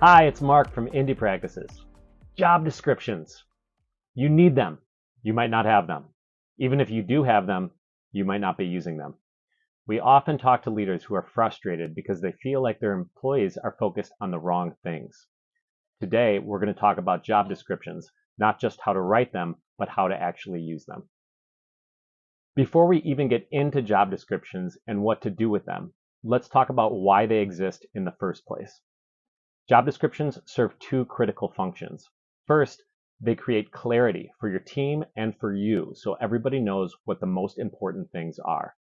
Hi, it's Mark from Indie Practices. Job descriptions. You need them. You might not have them. Even if you do have them, you might not be using them. We often talk to leaders who are frustrated because they feel like their employees are focused on the wrong things. Today, we're going to talk about job descriptions, not just how to write them, but how to actually use them. Before we even get into job descriptions and what to do with them, let's talk about why they exist in the first place. Job descriptions serve two critical functions. First, they create clarity for your team and for you so everybody knows what the most important things are.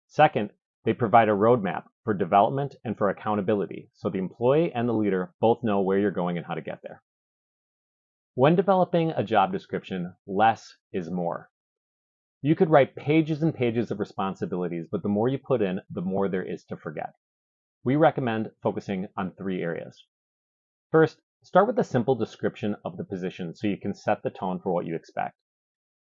Second, they provide a roadmap for development and for accountability so the employee and the leader both know where you're going and how to get there. When developing a job description, less is more. You could write pages and pages of responsibilities, but the more you put in, the more there is to forget. We recommend focusing on three areas. First, start with a simple description of the position so you can set the tone for what you expect.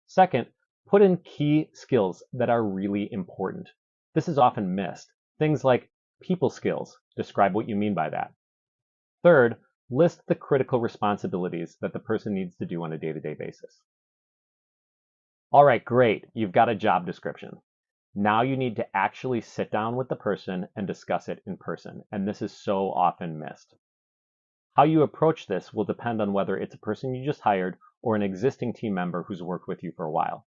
Second, put in key skills that are really important. This is often missed. Things like people skills. Describe what you mean by that. Third, list the critical responsibilities that the person needs to do on a day-to-day basis. All right, great. You've got a job description. Now you need to actually sit down with the person and discuss it in person, and this is so often missed. How you approach this will depend on whether it's a person you just hired or an existing team member who's worked with you for a while.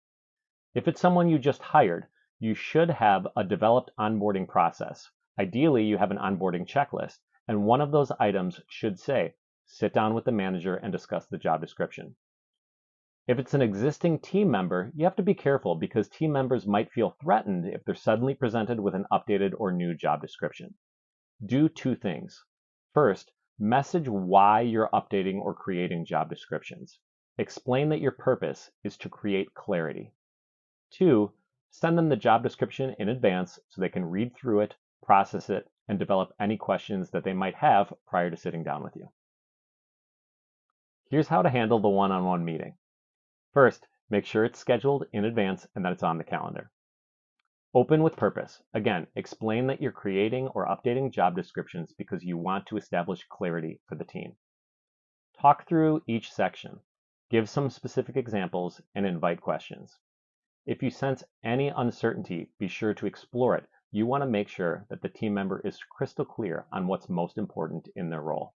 If it's someone you just hired, you should have a developed onboarding process. Ideally, you have an onboarding checklist, and one of those items should say, sit down with the manager and discuss the job description. If it's an existing team member, you have to be careful because team members might feel threatened if they're suddenly presented with an updated or new job description. Do two things. First, message why you're updating or creating job descriptions. Explain that your purpose is to create clarity. Two, send them the job description in advance so they can read through it, process it, and develop any questions that they might have prior to sitting down with you. Here's how to handle the one-on-one meeting. First, make sure it's scheduled in advance and that it's on the calendar. Open with purpose. Again, explain that you're creating or updating job descriptions because you want to establish clarity for the team. Talk through each section. Give some specific examples and invite questions. If you sense any uncertainty, be sure to explore it. You want to make sure that the team member is crystal clear on what's most important in their role.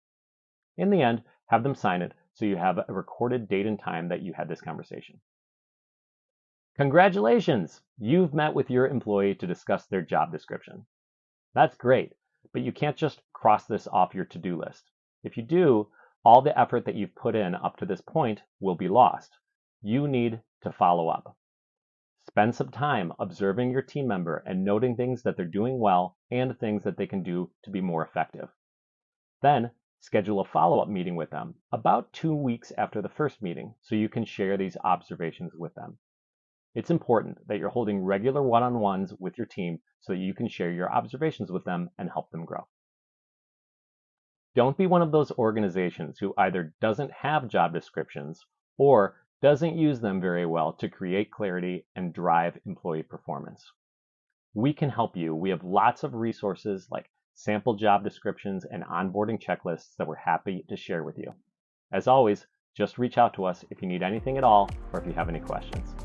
In the end, have them sign it so you have a recorded date and time that you had this conversation. Congratulations! You've met with your employee to discuss their job description. That's great, but you can't just cross this off your to-do list. If you do, all the effort that you've put in up to this point will be lost. You need to follow up. Spend some time observing your team member and noting things that they're doing well and things that they can do to be more effective. Then, schedule a follow-up meeting with them about 2 weeks after the first meeting so you can share these observations with them. It's important that you're holding regular one-on-ones with your team so that you can share your observations with them and help them grow. Don't be one of those organizations who either doesn't have job descriptions or doesn't use them very well to create clarity and drive employee performance. We can help you. We have lots of resources like sample job descriptions and onboarding checklists that we're happy to share with you. As always, just reach out to us if you need anything at all or if you have any questions.